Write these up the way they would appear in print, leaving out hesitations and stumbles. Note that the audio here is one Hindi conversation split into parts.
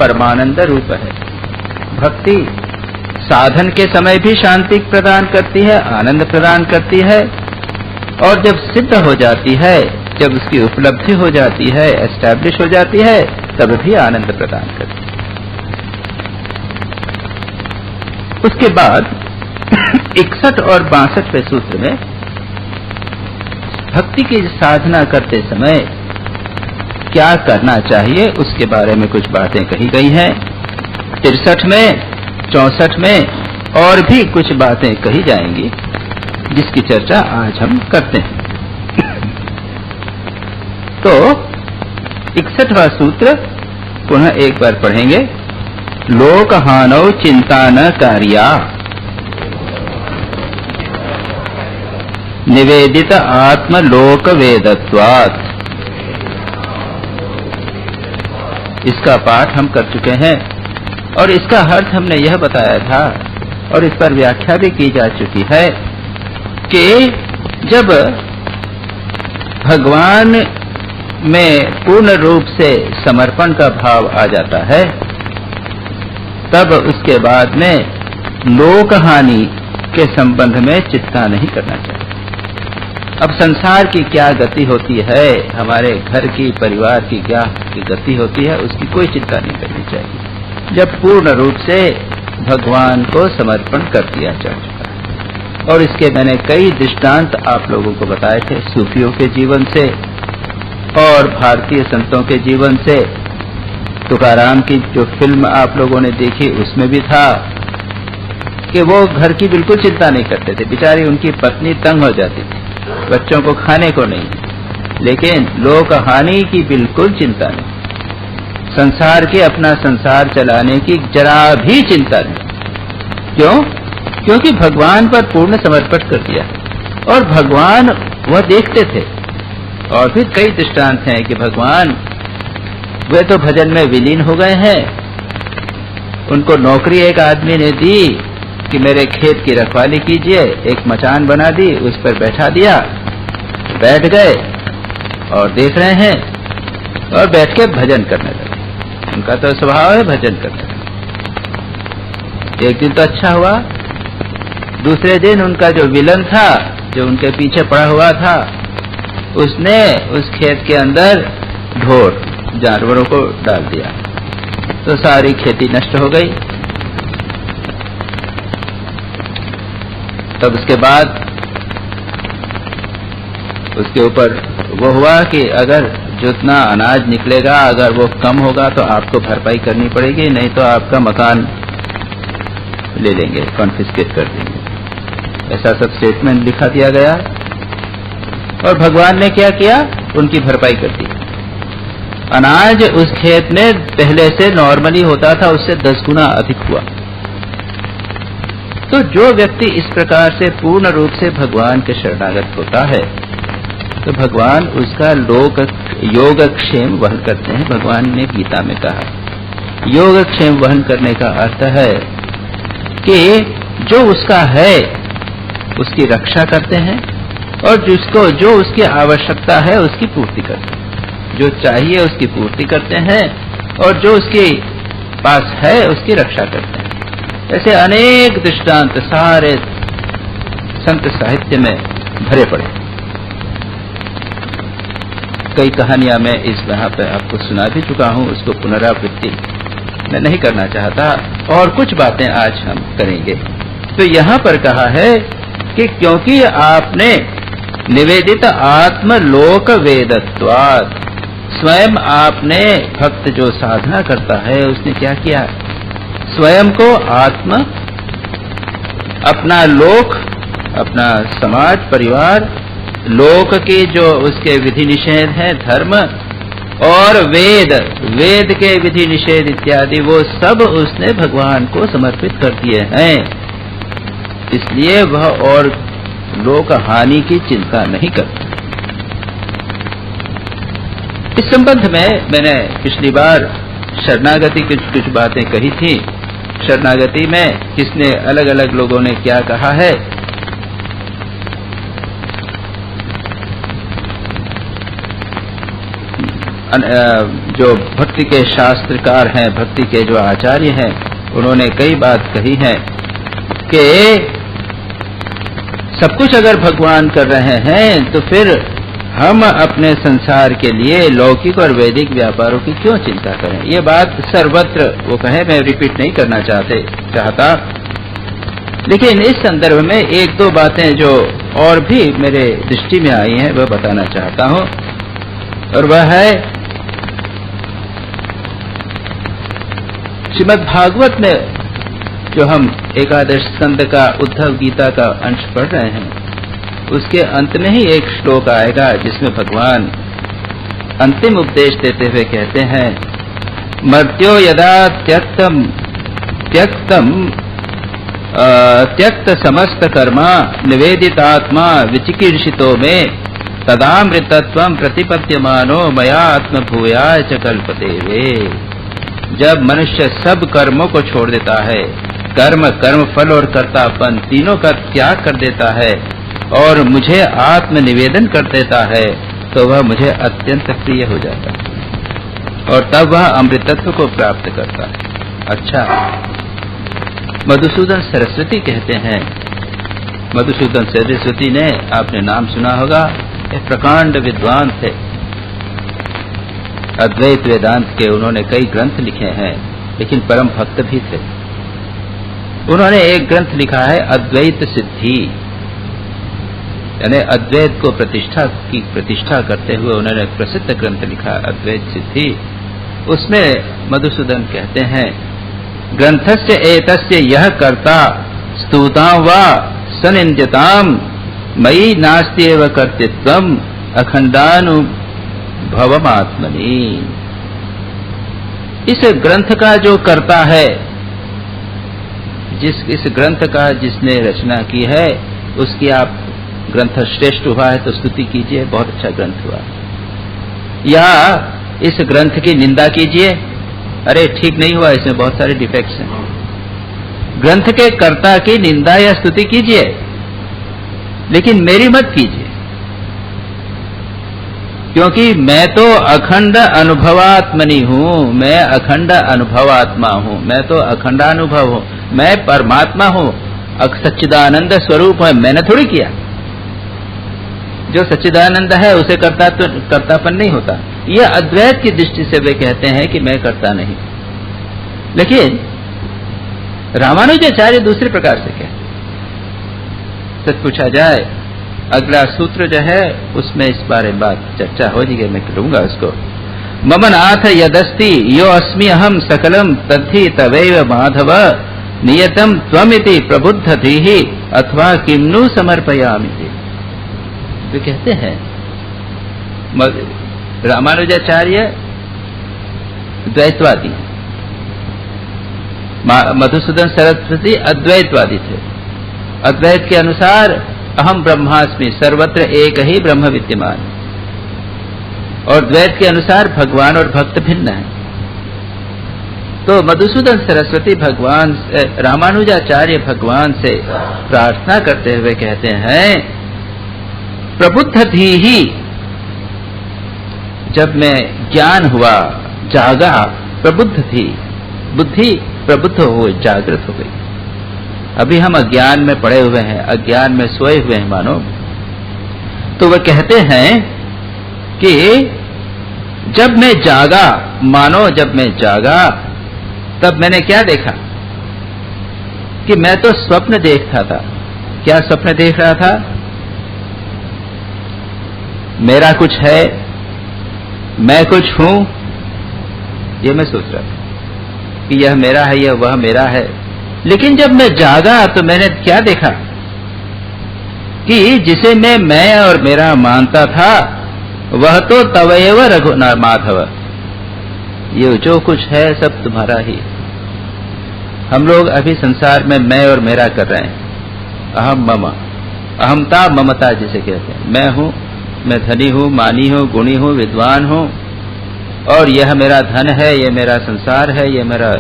परमानंद रूप है। भक्ति साधन के समय भी शांति प्रदान करती है, आनंद प्रदान करती है, और जब सिद्ध हो जाती है, जब उसकी उपलब्धि हो जाती है, एस्टैब्लिश हो जाती है, तब भी आनंद प्रदान करती है। उसके बाद 61 और 62वें सूत्र में भक्ति की साधना करते समय क्या करना चाहिए उसके बारे में कुछ बातें कही गई हैं। 63 में, 64 में और भी कुछ बातें कही जाएंगी, जिसकी चर्चा आज हम करते हैं। तो 61वां सूत्र पुनः एक बार पढ़ेंगे। लोक हानौ चिंता न कार्या निवेदित आत्म लोक वेदत्वात्। इसका पाठ हम कर चुके हैं और इसका अर्थ हमने यह बताया था और इस पर व्याख्या भी की जा चुकी है कि जब भगवान में पूर्ण रूप से समर्पण का भाव आ जाता है, तब उसके बाद में लोक हानि के संबंध में चिंता नहीं करना चाहिए। अब संसार की क्या गति होती है, हमारे घर की, परिवार की क्या गति होती है, उसकी कोई चिंता नहीं करनी चाहिए जब पूर्ण रूप से भगवान को समर्पण कर दिया जा चुका है। और इसके मैंने कई दृष्टांत आप लोगों को बताए थे, सूफियों के जीवन से और भारतीय संतों के जीवन से। तुकाराम की जो फिल्म आप लोगों ने देखी उसमें भी था कि वो घर की बिल्कुल चिंता नहीं करते थे। बेचारी उनकी पत्नी तंग हो जाती थी, बच्चों को खाने को नहीं, लेकिन लोक हानि की बिल्कुल चिंता नहीं, संसार के अपना संसार चलाने की जरा भी चिंता नहीं। क्यों? क्योंकि भगवान पर पूर्ण समर्पण कर दिया और भगवान वह देखते थे। और फिर कई दृष्टांत हैं कि भगवान वे तो भजन में विलीन हो गए हैं। उनको नौकरी एक आदमी ने दी कि मेरे खेत की रखवाली कीजिए, एक मचान बना दी, उस पर बैठा दिया, बैठ गए और देख रहे हैं और बैठ के भजन करने लगे। उनका तो स्वभाव है भजन करने का। एक दिन तो अच्छा हुआ, दूसरे दिन उनका जो विलन था, जो उनके पीछे पड़ा हुआ था, उसने उस खेत के अंदर ढोर जानवरों को डाल दिया, तो सारी खेती नष्ट हो गई। तब उसके बाद उसके ऊपर वो हुआ कि अगर जितना अनाज निकलेगा अगर वो कम होगा तो आपको भरपाई करनी पड़ेगी, नहीं तो आपका मकान ले लेंगे, कॉन्फिस्केट कर देंगे। ऐसा सब स्टेटमेंट लिखा दिया गया और भगवान ने क्या किया? उनकी भरपाई कर दी। अनाज उस खेत में पहले से नॉर्मली होता था, उससे 10 गुना अधिक हुआ। तो जो व्यक्ति इस प्रकार से पूर्ण रूप से भगवान के शरणागत होता है तो भगवान उसका योगक्षेम वहन करते हैं। भगवान ने गीता में कहा योगक्षेम वहन करने का अर्थ है कि जो उसका है उसकी रक्षा करते हैं और जिसको जो उसकी आवश्यकता है उसकी पूर्ति करते हैं, जो चाहिए उसकी पूर्ति करते हैं और जो उसके पास है उसकी रक्षा करते हैं। ऐसे अनेक दृष्टांत सारे संत साहित्य में भरे पड़े। कई कहानियां मैं इस यहाँ पे आपको सुना भी चुका हूँ, उसको पुनरावृत्ति मैं नहीं करना चाहता और कुछ बातें आज हम करेंगे। तो यहाँ पर कहा है कि क्योंकि आपने निवेदित आत्म लोक वेदत्वात्, स्वयं आपने भक्त जो साधना करता है उसने क्या किया? स्वयं को आत्म, अपना लोक, अपना समाज परिवार, लोक के जो उसके विधि निषेध है धर्म और वेद, वेद के विधि निषेध इत्यादि वो सब उसने भगवान को समर्पित कर दिए हैं। इसलिए वह और लोक हानि की चिंता नहीं करता। इस संबंध में मैंने पिछली बार शरणागति की कुछ बातें कही थी। शरणागति में किसने अलग अलग लोगों ने क्या कहा है। जो भक्ति के शास्त्रकार हैं, भक्ति के जो आचार्य हैं, उन्होंने कई बात कही है कि सब कुछ अगर भगवान कर रहे हैं तो फिर हम अपने संसार के लिए लौकिक और वैदिक व्यापारों की क्यों चिंता करें। ये बात सर्वत्र वो कहे, मैं रिपीट नहीं करना चाहता, लेकिन इस संदर्भ में एक दो बातें जो और भी मेरे दृष्टि में आई हैं वह बताना चाहता हूं, और वह है श्रीमद् भागवत में जो हम एकादश स्कंद का उद्धव गीता का अंश पढ़ रहे हैं, उसके अंत में ही एक श्लोक आएगा जिसमें भगवान अंतिम उपदेश देते हुए कहते हैं, मर्त्यो यदा त्यक्त समस्त कर्मा निवेदितात्मा विचिकीर्षितो में तदामृतत्वं प्रतिपद्यमानो मया आत्मभूयाय च कल्पते वे। जब मनुष्य सब कर्मों को छोड़ देता है, कर्म फल और कर्तापन तीनों का त्याग कर देता है और मुझे आत्मनिवेदन कर देता है, तो वह मुझे अत्यंत प्रिय हो जाता है और तब वह अमृतत्व को प्राप्त करता है। अच्छा, मधुसूदन सरस्वती कहते हैं, मधुसूदन सरस्वती ने आपने नाम सुना होगा, एक प्रकांड विद्वान थे, अद्वैत वेदांत के उन्होंने कई ग्रंथ लिखे हैं, लेकिन परम भक्त भी थे। उन्होंने एक ग्रंथ लिखा है अद्वैत सिद्धि, यानी अद्वैत को प्रतिष्ठा करते हुए उन्होंने प्रसिद्ध ग्रंथ लिखा अद्वैत सिद्धि। उसमें मधुसूदन कहते हैं, ग्रंथस्य एतस्य यह कर्ता स्तुतां वा सनिंद्यतां मयि नास्त्येव कर्तृत्वम् अखंडानुभवमात्मनि। इस ग्रंथ का जो कर्ता है, इस ग्रंथ का जिसने रचना की है, उसकी आप ग्रंथ श्रेष्ठ हुआ है तो स्तुति कीजिए, बहुत अच्छा ग्रंथ हुआ, या इस ग्रंथ की निंदा कीजिए, अरे ठीक नहीं हुआ, इसमें बहुत सारे डिफेक्ट्स हैं। ग्रंथ के कर्ता की निंदा या स्तुति कीजिए, लेकिन मेरी मत कीजिए, क्योंकि मैं तो अखंड अनुभवात्मनि हूं, मैं अखंड अनुभवात्मा हूं, मैं तो अखंडानुभव हूं, मैं परमात्मा हूं, सच्चिदानंद स्वरूप है, मैंने थोड़ी किया। जो सच्चिदानंद है उसे कर्तापन नहीं होता। यह अद्वैत की दृष्टि से वे कहते हैं कि मैं करता नहीं, लेकिन रामानुजाचार्य दूसरे प्रकार से कहते। सच पूछा जाए, अगला सूत्र जो है उसमें इस बारे में बात चर्चा हो जाएगी, मैं करूंगा उसको। मम नाथ यदस्ति यो अस्मि अहम सकलम तद्धि तवैव माधव नियतम त्वमिति प्रबुद्ध धीहि अथवा किम्नु समर्पयामि। वे कहते हैं, रामानुजाचार्य द्वैतवादी, मधुसूदन सरस्वती अद्वैतवादी थे। अद्वैत के अनुसार अहम ब्रह्मास्मि, सर्वत्र एक ही ब्रह्म विद्यमान, और द्वैत के अनुसार भगवान और भक्त भिन्न है। तो मधुसूदन सरस्वती भगवान रामानुजाचार्य भगवान से प्रार्थना करते हुए कहते हैं, प्रबुद्ध धीहि, जब मैं ज्ञान हुआ, जागा, प्रबुद्ध थी, बुद्धि प्रबुद्ध हो, जागृत हो गई। अभी हम अज्ञान में पड़े हुए हैं, अज्ञान में सोए हुए हैं मानो। तो वह कहते हैं कि जब मैं जागा, मानो जब मैं जागा, तब मैंने क्या देखा कि मैं तो स्वप्न देखता था। क्या स्वप्न देख रहा था? मेरा कुछ है, मैं कुछ हूं, ये मैं सोच रहा था कि यह मेरा है, यह वह मेरा है। लेकिन जब मैं जागा तो मैंने क्या देखा कि जिसे मैं और मेरा मानता था, वह तो तवैव रघुनाथ माधव, ये जो कुछ है सब तुम्हारा ही। हम लोग अभी संसार में मैं और मेरा कर रहे हैं, अहम मम, अहमता ममता जिसे कहते हैं। मैं हूं, मैं धनी हूं, मानी हूं, गुणी हूं, विद्वान हूं, और यह मेरा धन है, यह मेरा संसार है, यह मेरा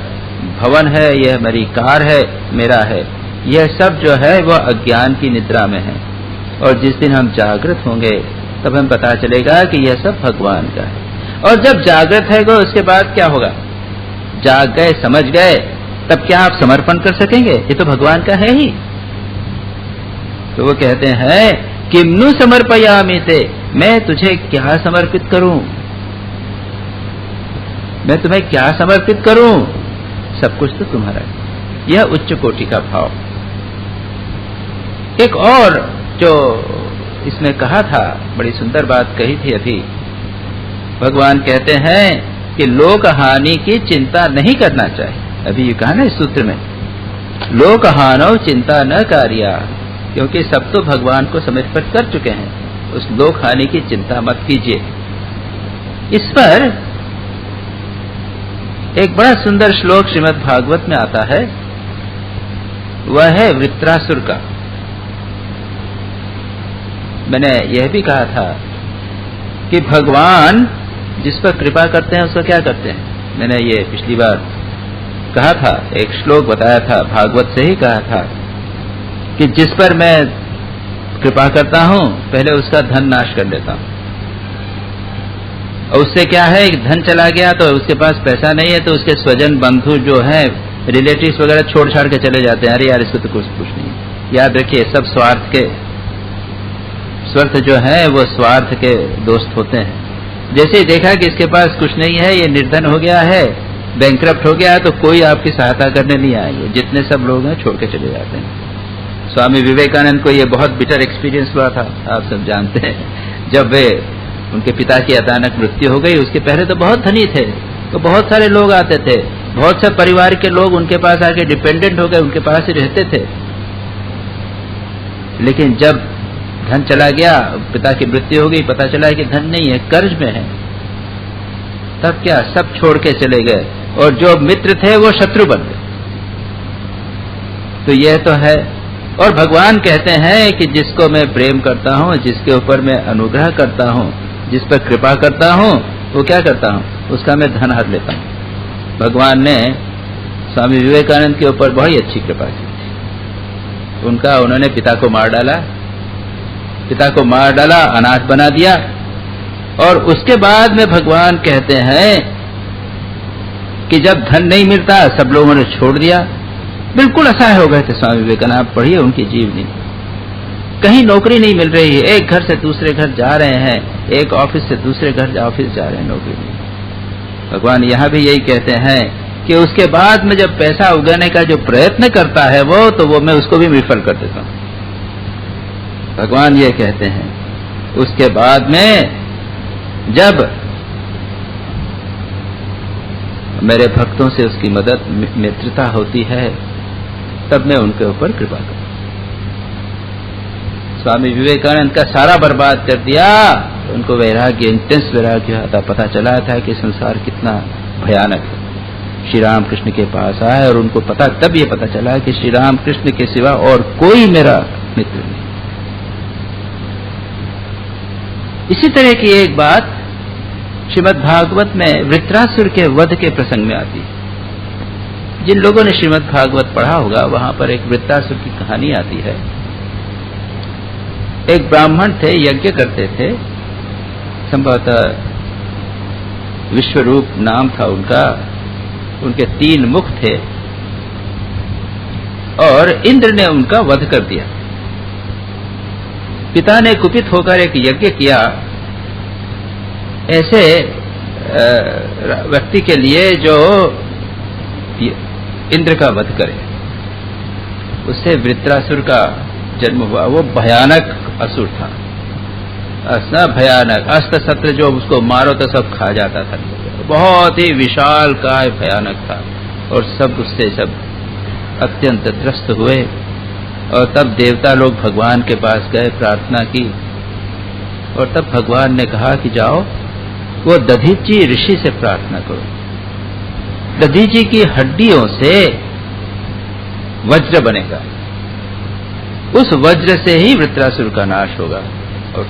भवन है, यह मेरी कार है, मेरा है। यह सब जो है वह अज्ञान की निद्रा में है, और जिस दिन हम जागृत होंगे तब हमें पता चलेगा कि यह सब भगवान का है। और जब जागृत है गो उसके बाद क्या होगा? जाग गए, समझ गए, तब क्या आप समर्पण कर सकेंगे? ये तो भगवान का है ही। तो वो कहते हैं किम्नु समर्पयामि ते, मैं तुझे क्या समर्पित करूं, मैं तुम्हें क्या समर्पित करूं, सब कुछ तो तुम्हारा है। यह उच्च कोटि का भाव। एक और जो इसमें कहा था, बड़ी सुंदर बात कही थी अभी। भगवान कहते हैं कि लोक हानि की चिंता नहीं करना चाहिए। अभी ये कहा ना इस सूत्र में, लोक हानौ चिंता न कार्या, क्योंकि सब तो भगवान को समर्पित कर चुके हैं, उस लोक हानि की चिंता मत कीजिए। इस पर एक बड़ा सुंदर श्लोक श्रीमद् भागवत में आता है, वह है वृत्रासुर का। मैंने यह भी कहा था कि भगवान जिस पर कृपा करते हैं उसको क्या करते हैं। मैंने ये पिछली बार कहा था, एक श्लोक बताया था, भागवत से ही कहा था कि जिस पर मैं कृपा करता हूं पहले उसका धन नाश कर देता हूं। और उससे क्या है, धन चला गया तो उसके पास पैसा नहीं है तो उसके स्वजन बंधु जो है, रिलेटिव्स वगैरह छोड़ छाड़ के चले जाते हैं। अरे यार इसको तो कुछ नहीं। याद रखिए, सब स्वार्थ जो है वो स्वार्थ के दोस्त होते हैं। जैसे ही देखा कि इसके पास कुछ नहीं है, ये निर्धन हो गया है, बैंकरप्ट हो गया है, तो कोई आपकी सहायता करने नहीं आएंगे। जितने सब लोग हैं छोड़ के चले जाते हैं। स्वामी विवेकानंद को ये बहुत बिटर एक्सपीरियंस हुआ था, आप सब जानते हैं। जब वे उनके पिता की अचानक मृत्यु हो गई, उसके पहले तो बहुत धनी थे, तो बहुत सारे लोग आते थे, बहुत से परिवार के लोग उनके पास आके डिपेंडेंट हो गए, उनके पास ही रहते थे। लेकिन जब धन चला गया, पिता की मृत्यु हो गई, पता चला कि धन नहीं है, कर्ज में है, तब क्या सब छोड़ के चले गए और जो मित्र थे वो शत्रु बन गए। तो यह तो है। और भगवान कहते हैं कि जिसको मैं प्रेम करता हूं, जिसके ऊपर मैं अनुग्रह करता हूं, जिस पर कृपा करता हूं, वो क्या करता हूं, उसका मैं धन हर लेता हूं। भगवान ने स्वामी विवेकानंद के ऊपर बहुत अच्छी कृपा की थी। उन्होंने पिता को मार डाला, अनाथ बना दिया। और उसके बाद में भगवान कहते हैं कि जब धन नहीं मिलता, सब लोगों ने छोड़ दिया, बिल्कुल असहाय हो गए थे स्वामी विवेकानंद। आप पढ़िए उनकी जीवनी, कहीं नौकरी नहीं मिल रही है, एक घर से दूसरे घर जा रहे हैं, एक ऑफिस से दूसरे घर ऑफिस जा रहे हैं, नौकरी नहीं। भगवान यहां भी यही कहते हैं कि उसके बाद में जब पैसा उगाने का जो प्रयत्न करता है वो, तो वो मैं उसको भी विफल कर देता हूं। भगवान ये कहते हैं उसके बाद में जब मेरे भक्तों से उसकी मदद मित्रता होती है, तब मैं उनके ऊपर कृपा करता हूं। स्वामी विवेकानंद का सारा बर्बाद कर दिया, उनको वैराग्य, इंटेंस वैराग्य आता, पता चला था कि संसार कितना भयानक है। श्री राम कृष्ण के पास आए और उनको तब ये पता चला कि श्री राम कृष्ण के सिवा और कोई मेरा मित्र नहीं। इसी तरह की एक बात श्रीमद् भागवत में वृत्रासुर के वध के प्रसंग में आती है। जिन लोगों ने श्रीमद् भागवत पढ़ा होगा, वहां पर एक वृत्रासुर की कहानी आती है। एक ब्राह्मण थे, यज्ञ करते थे, संभवतः विश्वरूप नाम था उनका, उनके 3 मुख थे और इंद्र ने उनका वध कर दिया। पिता ने कुपित होकर एक यज्ञ किया ऐसे व्यक्ति के लिए जो इंद्र का वध करे। उससे वृत्रासुर का जन्म हुआ। वो भयानक असुर था, भयानक अस्त्र शस्त्र जो उसको मारो तो सब खा जाता था। बहुत ही विशाल काय भयानक था और सब उससे सब अत्यंत त्रस्त हुए। और तब देवता लोग भगवान के पास गए, प्रार्थना की, और तब भगवान ने कहा कि जाओ वो दधीची ऋषि से प्रार्थना करो, दधीची की हड्डियों से वज्र बनेगा, उस वज्र से ही वृत्रासुर का नाश होगा। और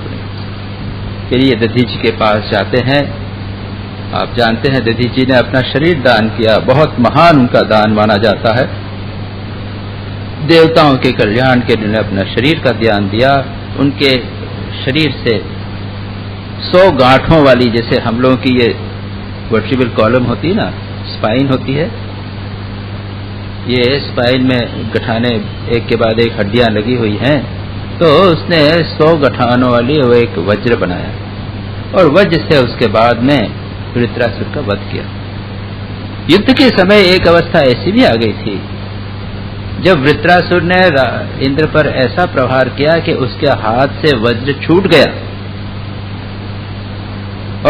फिर ये दधीची के पास जाते हैं। आप जानते हैं दधीची ने अपना शरीर दान किया, बहुत महान उनका दान माना जाता है। देवताओं के कल्याण के लिए अपना शरीर का ध्यान दिया, उनके शरीर से 100 गांठों वाली, जैसे हम लोगों की ये वर्टिब्रल कॉलम होती है ना, स्पाइन होती है, ये स्पाइन में गठाने एक के बाद एक हड्डियां लगी हुई हैं, तो उसने 100 गठानों वाली वो एक वज्र बनाया और वज्र से उसके बाद में वृत्रासुर का वध किया। युद्ध के समय एक अवस्था ऐसी भी आ गई थी जब वृत्रासुर ने इंद्र पर ऐसा प्रहार किया कि उसके हाथ से वज्र छूट गया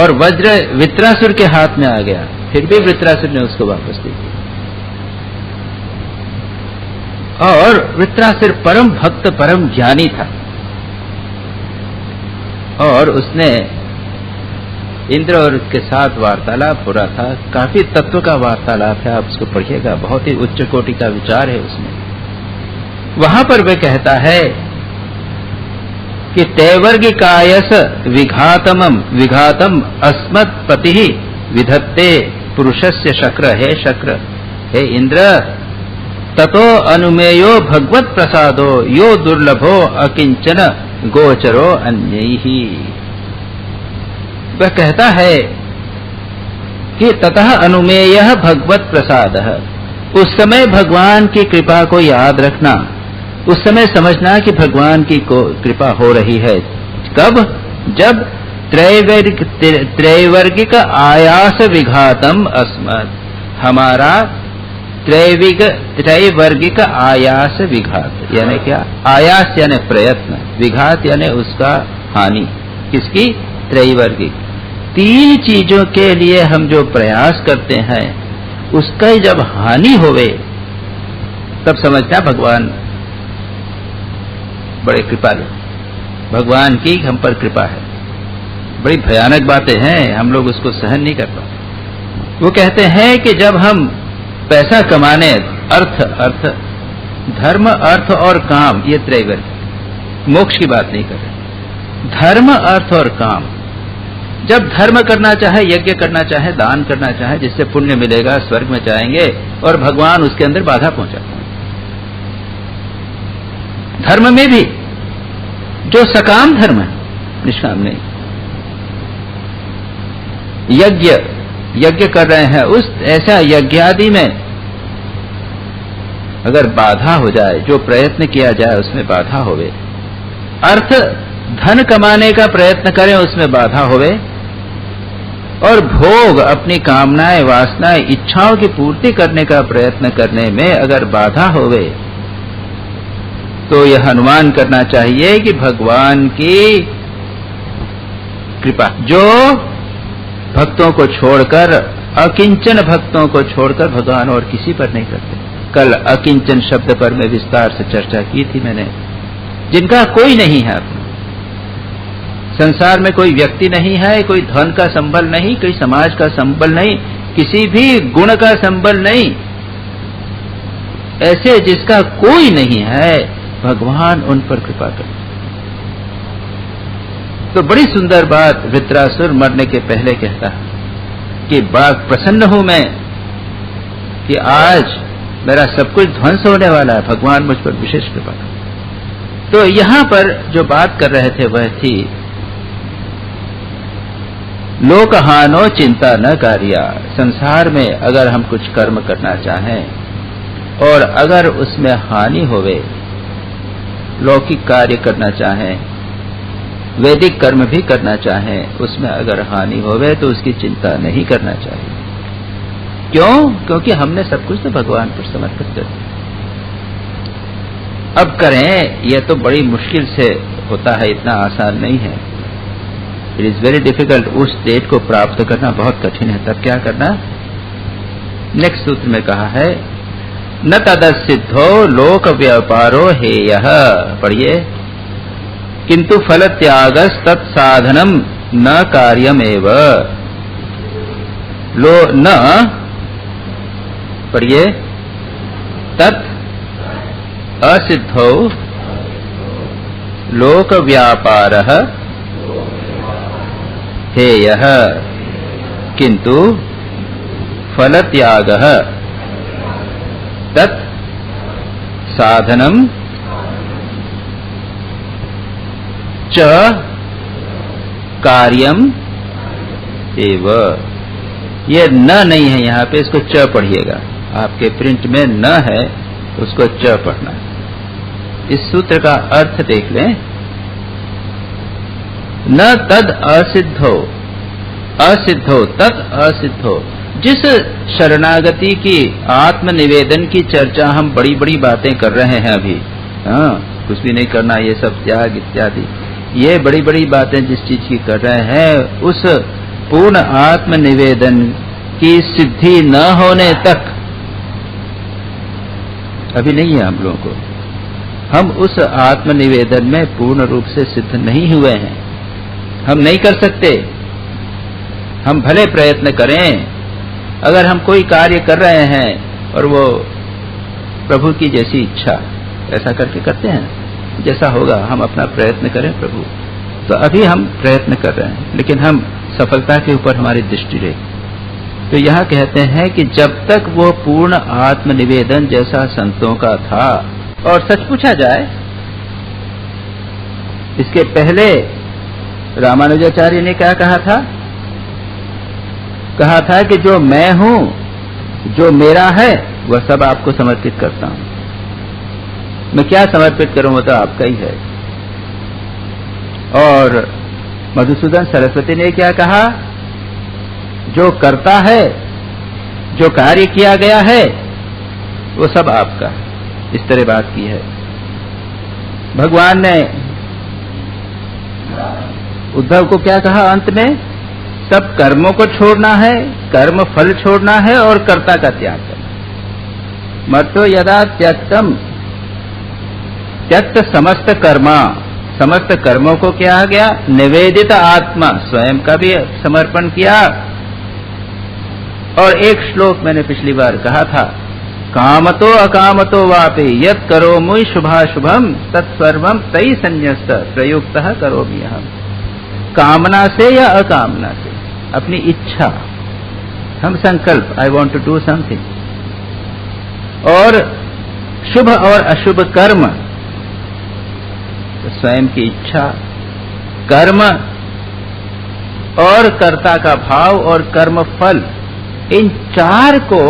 और वज्र वृत्रासुर के हाथ में आ गया, फिर भी वृत्रासुर ने उसको वापस दे दिया। और वृत्रासुर परम भक्त परम ज्ञानी था और उसने इंद्र और उसके साथ वार्तालाप हो रहा था, काफी तत्व का वार्तालाप है, आप उसको पढ़िएगा, बहुत ही उच्च कोटि का विचार है उसमें। वहां पर वह कहता है कि तैवर्गिकायस विघातम अस्मत् पति विधत्ते पुरुषस्य शक्र, हे शक्र, हे इंद्र, ततो अनुमेयो भगवत प्रसादो यो दुर्लभो अकिंचन गोचरो अन्यैहि। वह कहता है कि ततः अनुमेयः भगवत प्रसादः, उस समय भगवान की कृपा को याद रखना, उस समय समझना कि भगवान की कृपा हो रही है। कब? जब त्रैवर्गिक आयास विघातम अस्मत्, हमारा त्रैवर्गिक आयास विघात यानी क्या? आयास यानी प्रयत्न, विघात यानी उसका हानि। किसकी? त्रैवर्गिक। 3 चीजों के लिए हम जो प्रयास करते हैं उसका जब हानि होवे तब समझना भगवान बड़े कृपालु, भगवान की हम पर कृपा है। बड़ी भयानक बातें हैं, हम लोग उसको सहन नहीं कर पाते। वो कहते हैं कि जब हम पैसा कमाने, अर्थ धर्म, अर्थ और काम, ये त्रैवर्ग, मोक्ष की बात नहीं कर रहे, धर्म, अर्थ और काम। जब धर्म करना चाहे, यज्ञ करना चाहे, दान करना चाहे, जिससे पुण्य मिलेगा, स्वर्ग में जाएंगे, और भगवान उसके अंदर बाधा पहुंचाते हैं। धर्म में भी जो सकाम धर्म है, निष्काम नहीं। यज्ञ कर रहे हैं, उस ऐसा यज्ञादि में अगर बाधा हो जाए, जो प्रयत्न किया जाए उसमें बाधा होवे, अर्थ धन कमाने का प्रयत्न करें उसमें बाधा होवे, और भोग, अपनी कामनाएं, वासनाएं, इच्छाओं की पूर्ति करने का प्रयत्न करने में अगर बाधा होवे, तो यह अनुमान करना चाहिए कि भगवान की कृपा, जो भक्तों को छोड़कर, अकिंचन भक्तों को छोड़कर भगवान और किसी पर नहीं करते। कल अकिंचन शब्द पर मैं विस्तार से चर्चा की थी मैंने, जिनका कोई नहीं है अपना, संसार में कोई व्यक्ति नहीं है, कोई धन का संबल नहीं, कोई समाज का संबल नहीं, किसी भी गुण का संबल नहीं, ऐसे जिसका कोई नहीं है, भगवान उन पर कृपा करते। तो बड़ी सुंदर बात वृत्रासुर मरने के पहले कहता है कि बड़ा प्रसन्न हूं मैं कि आज मेरा सब कुछ ध्वंस होने वाला है, भगवान मुझ पर विशेष कृपा करते। तो यहां पर जो बात कर रहे थे वह थी लोकहानो चिंता न कार्या। संसार में अगर हम कुछ कर्म करना चाहें और अगर उसमें हानि होवे, लौकिक कार्य करना चाहें, वैदिक कर्म भी करना चाहें, उसमें अगर हानि होवे तो उसकी चिंता नहीं करना चाहिए। क्यों? क्योंकि हमने सब कुछ तो भगवान पर समर्पित कर दिया। अब करें, यह तो बड़ी मुश्किल से होता है, इतना आसान नहीं है। It is very difficult. उस स्टेट को प्राप्त करना बहुत कठिन है। तब क्या करना? नेक्स्ट सूत्र में कहा है, न तदसिद्धो लोक व्यापारो हेयः। पढ़िए, किंतु फल त्यागस तत्साधनम न कार्यमेव। लो न, पढ़िए, तत् असिद्धो लोक व्यापारः हेयः किंतु फल त्यागः तत् साधनम च कार्यम एव। ये न नहीं है यहाँ पे, इसको च पढ़िएगा। आपके प्रिंट में न है, उसको च पढ़ना है। इस सूत्र का अर्थ देख लें। न तद असिद्धो, असिद्धो तत् असिद्धो। जिस शरणागति की आत्मनिवेदन की चर्चा हम बड़ी बड़ी बातें कर रहे हैं अभी, कुछ भी नहीं करना, ये सब त्याग इत्यादि, ये बड़ी बड़ी बातें जिस चीज की कर रहे हैं, उस पूर्ण आत्मनिवेदन की सिद्धि न होने तक अभी नहीं है हम लोगों को। हम उस आत्मनिवेदन में पूर्ण रूप से सिद्ध नहीं हुए हैं, हम नहीं कर सकते। हम भले प्रयत्न करें, अगर हम कोई कार्य कर रहे हैं और वो प्रभु की जैसी इच्छा, ऐसा करके करते हैं, जैसा होगा हम अपना प्रयत्न करें प्रभु, तो अभी हम प्रयत्न कर रहे हैं, लेकिन हम सफलता के ऊपर हमारी दृष्टि रहे। तो यहाँ कहते हैं कि जब तक वो पूर्ण आत्मनिवेदन जैसा संतों का था, और सच पूछा जाए, इसके पहले रामानुजाचार्य ने क्या कहा था? कहा था कि जो मैं हूं, जो मेरा है, वह सब आपको समर्पित करता हूं। मैं क्या समर्पित करूं, वो तो आपका ही है। और मधुसूदन सरस्वती ने क्या कहा? जो करता है, जो कार्य किया गया है, वो सब आपका है। इस तरह बात की है। भगवान ने उद्धव को क्या कहा अंत में? सब कर्मों को छोड़ना है, कर्म फल छोड़ना है और कर्ता का त्याग करना। मर्तो यदा त्यक्तम, त्यक्त समस्त कर्मा, समस्त कर्मों को क्या आ गया? निवेदित आत्मा, स्वयं का भी समर्पण किया। और एक श्लोक मैंने पिछली बार कहा था, कामतो अकामतो वापि यत् करोमि शुभाशुभम तत्सर्वम तयि संन्यस्त प्रयुक्तः करोमि अहम्। कामना से या अकामना से, अपनी इच्छा, हम संकल्प, I want to do something, और शुभ और अशुभ कर्म, तो स्वयं की इच्छा, कर्म और कर्ता का भाव और कर्म फल, इन चार को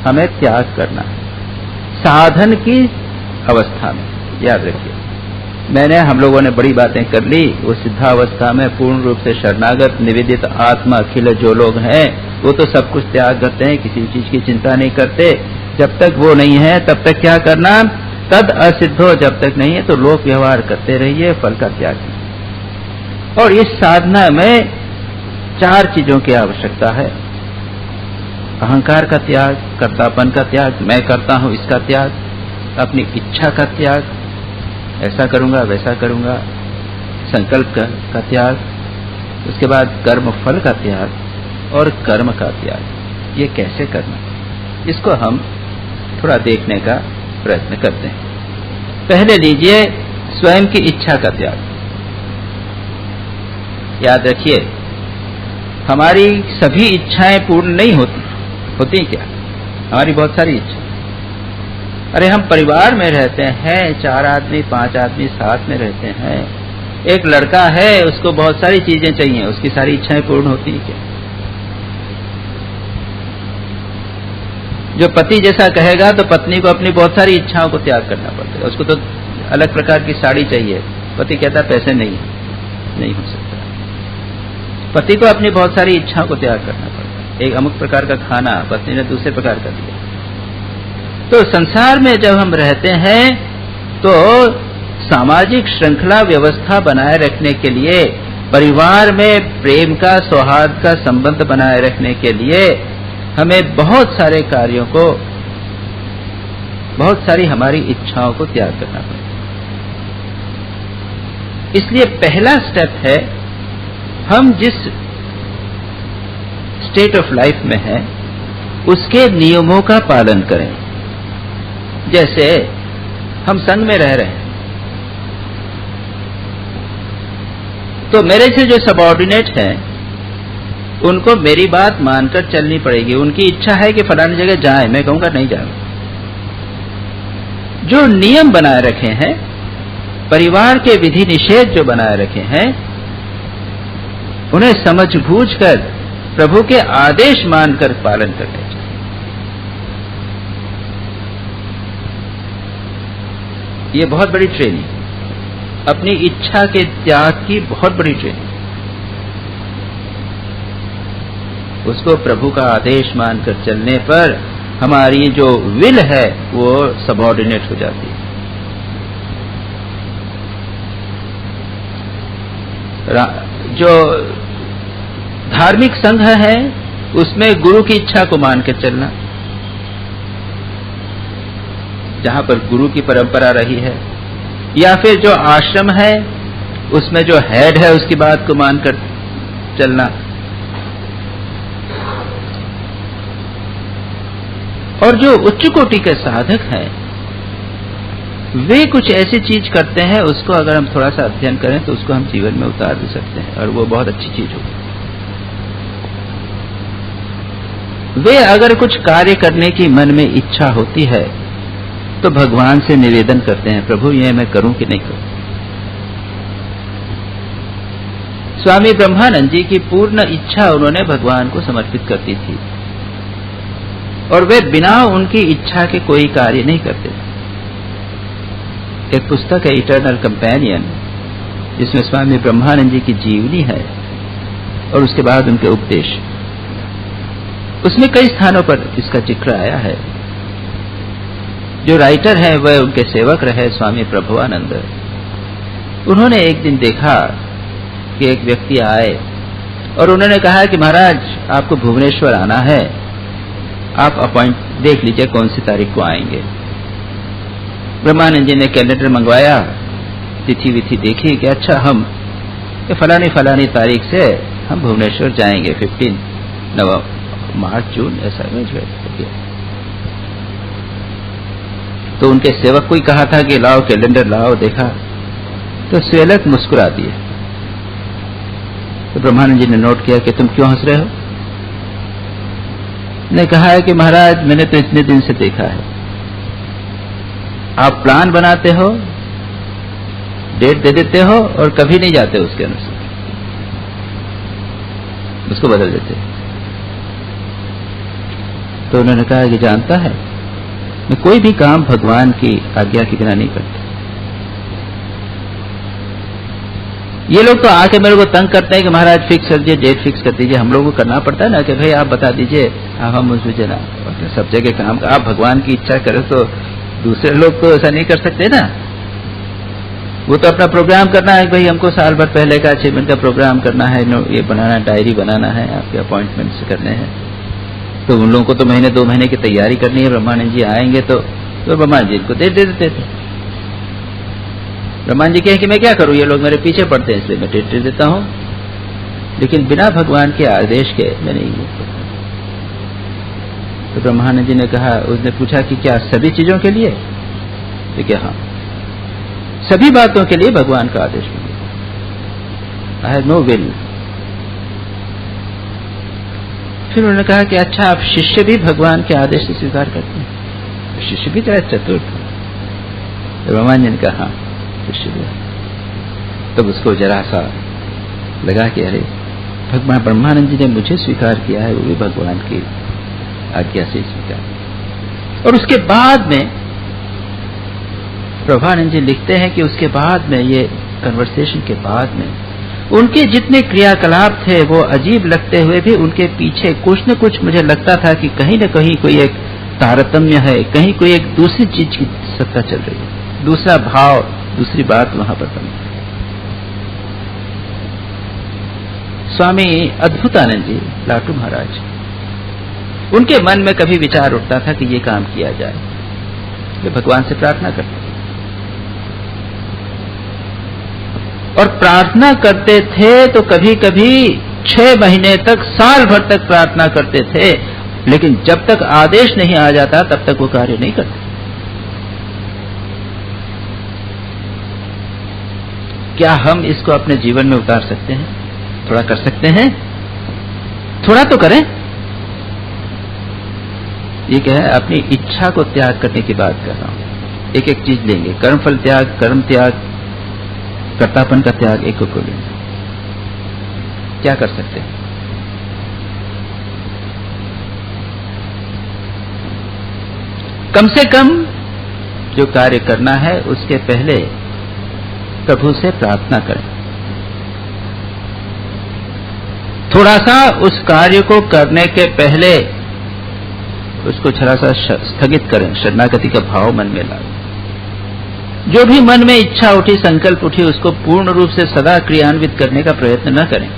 हमें त्याग करना है साधन की अवस्था में। याद रखिए, हम लोगों ने बड़ी बातें कर ली। वो सिद्धावस्था में पूर्ण रूप से शरणागत निवेदित आत्मा अखिल जो लोग हैं, वो तो सब कुछ त्याग करते हैं, किसी चीज की चिंता नहीं करते। जब तक वो नहीं है तब तक क्या करना? तद असिद्धो, जब तक नहीं है तो लोक व्यवहार करते रहिए, फल का त्याग कीजिए। और इस साधना में चार चीजों की आवश्यकता है। अहंकार का त्याग, कर्तापन का त्याग, मैं करता हूं इसका त्याग, अपनी इच्छा का त्याग, ऐसा करूंगा वैसा करूंगा, संकल्प का त्याग, उसके बाद कर्म फल का त्याग और कर्म का त्याग। ये कैसे करना, इसको हम थोड़ा देखने का प्रयत्न करते हैं। पहले लीजिए स्वयं की इच्छा का त्याग। याद रखिए, हमारी सभी इच्छाएं पूर्ण नहीं होती क्या? हमारी बहुत सारी इच्छा। अरे हम परिवार में रहते हैं, 4 आदमी 5 आदमी साथ में रहते हैं, एक लड़का है, उसको बहुत सारी चीजें चाहिए, उसकी सारी इच्छाएं पूर्ण होती हैं क्या? जो पति जैसा कहेगा तो पत्नी को अपनी बहुत सारी इच्छाओं को त्याग करना पड़ता है। उसको तो अलग प्रकार की साड़ी चाहिए, पति कहता पैसे नहीं हो सकता। पति को अपनी बहुत सारी इच्छाओं को त्याग करना पड़ता है। एक अमुक प्रकार का खाना पत्नी ने दूसरे प्रकार का दिया। तो संसार में जब हम रहते हैं तो सामाजिक श्रृंखला व्यवस्था बनाए रखने के लिए, परिवार में प्रेम का, सौहार्द का संबंध बनाए रखने के लिए हमें बहुत सारे कार्यों को, बहुत सारी हमारी इच्छाओं को त्याग करना पड़ता है। इसलिए पहला स्टेप है, हम जिस स्टेट ऑफ लाइफ में हैं उसके नियमों का पालन करें। जैसे हम संघ में रह रहे हैं, तो मेरे से जो सबऑर्डिनेट हैं उनको मेरी बात मानकर चलनी पड़ेगी। उनकी इच्छा है कि फलानी जगह जाएं, मैं कहूंगा नहीं जाऊंगा। जो नियम बनाए रखे हैं, परिवार के विधि निषेध जो बनाए रखे हैं, उन्हें समझ बूझ कर प्रभु के आदेश मानकर पालन करने चाहिए। ये बहुत बड़ी ट्रेनिंग, अपनी इच्छा के त्याग की बहुत बड़ी ट्रेनिंग। उसको प्रभु का आदेश मानकर चलने पर हमारी जो विल है वो सबऑर्डिनेट हो जाती है। जो धार्मिक संघ है उसमें गुरु की इच्छा को मान के चलना, जहां पर गुरु की परंपरा रही है, या फिर जो आश्रम है उसमें जो हेड है उसकी बात को मानकर चलना। और जो उच्च कोटि के साधक हैं वे कुछ ऐसी चीज करते हैं, उसको अगर हम थोड़ा सा अध्ययन करें तो उसको हम जीवन में उतार भी सकते हैं और वो बहुत अच्छी चीज होगी। वे अगर कुछ कार्य करने की मन में इच्छा होती है तो भगवान से निवेदन करते हैं, प्रभु ये मैं करूं कि नहीं करूं। स्वामी ब्रह्मानंद जी की पूर्ण इच्छा उन्होंने भगवान को समर्पित कर दी थी और वे बिना उनकी इच्छा के कोई कार्य नहीं करते थे। एक पुस्तक है इटर्नल कंपेनियन, जिसमें स्वामी ब्रह्मानंद जी की जीवनी है और उसके बाद उनके उपदेश। उसमें कई स्थानों पर इसका जिक्र आया है। जो राइटर है वह उनके सेवक रहे स्वामी प्रभुवानंद। उन्होंने एक दिन देखा कि एक व्यक्ति आए और उन्होंने कहा कि महाराज आपको भुवनेश्वर आना है, आप अपॉइंट देख लीजिए कौन सी तारीख को आएंगे। ब्रह्मानंद जी ने कैलेंडर मंगवाया, तिथि विथि देखी कि अच्छा हम फलानी फलानी तारीख से हम भुवनेश्वर जाएंगे, 15 मार्च जून ऐसा में जो है। तो उनके सेवक को ही कहा था कि लाओ कैलेंडर लाओ, देखा तो सेवक मुस्कुरा दिए। तो ब्रह्मानंद जी ने नोट किया कि तुम क्यों हंस रहे हो? ने कहा है कि महाराज मैंने तो इतने दिन से देखा है, आप प्लान बनाते हो, डेट दे देते हो और कभी नहीं जाते उसके अनुसार, उसको बदल देते। तो उन्होंने कहा कि जानता है मैं कोई भी काम भगवान की आज्ञा के बिना नहीं करता। ये लोग तो आके मेरे को तंग करते हैं कि महाराज फिक्स कर दीजिए, डेट फिक्स कर दीजिए। हम लोगों को करना पड़ता है ना कि भाई आप बता दीजिए, हम उसमें जना सब जगह काम का। आप भगवान की इच्छा करें तो दूसरे लोग तो ऐसा नहीं कर सकते ना। वो तो अपना प्रोग्राम करना है, भाई हमको साल भर पहले का अचीवमेंट का प्रोग्राम करना है, ये बनाना, डायरी बनाना है, आपके अपॉइंटमेंट्स करने हैं। तो उन लोगों को तो महीने 2 महीने की तैयारी करनी है। ब्रह्मानंद जी आएंगे तो ब्रह्मानंद जी इनको डेट दे देते थे। ब्रह्मानंद जी कहे कि मैं क्या करूं, ये लोग मेरे पीछे पड़ते हैं इसलिए मैं डेट दे देता हूं, लेकिन बिना भगवान के आदेश के मैं नहीं हूं। तो ब्रह्मानंद जी ने कहा, उसने पूछा कि क्या सभी चीजों के लिए? तो क्या हाँ, सभी बातों के लिए भगवान का आदेश मिलेगा। I have no will. फिर उन्होंने कहा कि अच्छा आप शिष्य भी भगवान के आदेश से स्वीकार करते हैं? शिष्य भी तो चतुर था। तो ब्रह्मानंद जी ने कहा हाँ शिष्य भी। तब उसको जरा सा लगा कि अरे भगवान ब्रह्मानंद जी ने मुझे स्वीकार किया है, वो भी भगवान की आज्ञा से स्वीकार। और उसके बाद में प्रभुपाद जी लिखते हैं कि उसके बाद में, ये कन्वर्सेशन के बाद में, उनके जितने क्रियाकलाप थे वो अजीब लगते हुए भी उनके पीछे कुछ न कुछ मुझे लगता था कि कहीं न कहीं कोई एक तारतम्य है, कहीं कोई एक दूसरी चीज की सत्ता चल रही है, दूसरा भाव, दूसरी बात वहां पर बनी। स्वामी अद्भुतानंद जी लाटू महाराज, उनके मन में कभी विचार उठता था कि ये काम किया जाए, वे भगवान से प्रार्थना करते और प्रार्थना करते थे तो कभी कभी 6 महीने तक, साल भर तक प्रार्थना करते थे, लेकिन जब तक आदेश नहीं आ जाता तब तक वो कार्य नहीं करते। क्या हम इसको अपने जीवन में उतार सकते हैं? थोड़ा कर सकते हैं? थोड़ा तो करें। ये क्या है, अपनी इच्छा को त्याग करने की बात कर रहा हूं। एक एक चीज लेंगे, कर्मफल त्याग, कर्म त्याग, कर्तापन का त्याग, एक को लेंगे। क्या कर सकते हैं? कम से कम जो कार्य करना है उसके पहले प्रभु से प्रार्थना करें। थोड़ा सा उस कार्य को करने के पहले उसको थोड़ा सा स्थगित करें, शरणागति का भाव मन में लाएं। जो भी मन में इच्छा उठी, संकल्प उठी, उसको पूर्ण रूप से सदा क्रियान्वित करने का प्रयत्न न करें।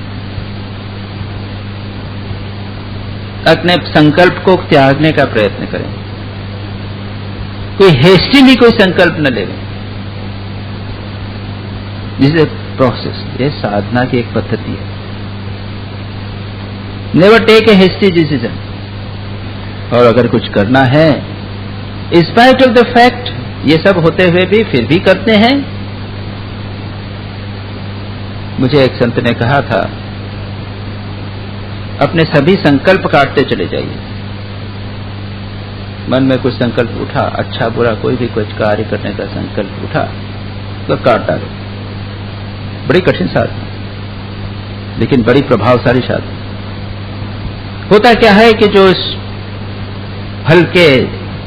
अपने संकल्प को त्यागने का प्रयत्न करें। कोई हेस्टिली कोई संकल्प न ले। दिस इज ए प्रोसेस, ये साधना की एक पद्धति है। Never take a hasty decision. और अगर कुछ करना है, in spite of the fact, ये सब होते हुए भी फिर भी करते हैं। मुझे एक संत ने कहा था, अपने सभी संकल्प काटते चले जाइए। मन में कुछ संकल्प उठा, अच्छा बुरा कोई भी कुछ कार्य करने का संकल्प उठा तो काट डालो। बड़ी कठिन साधना, लेकिन बड़ी प्रभावशाली साधना। होता क्या है कि जो हल्के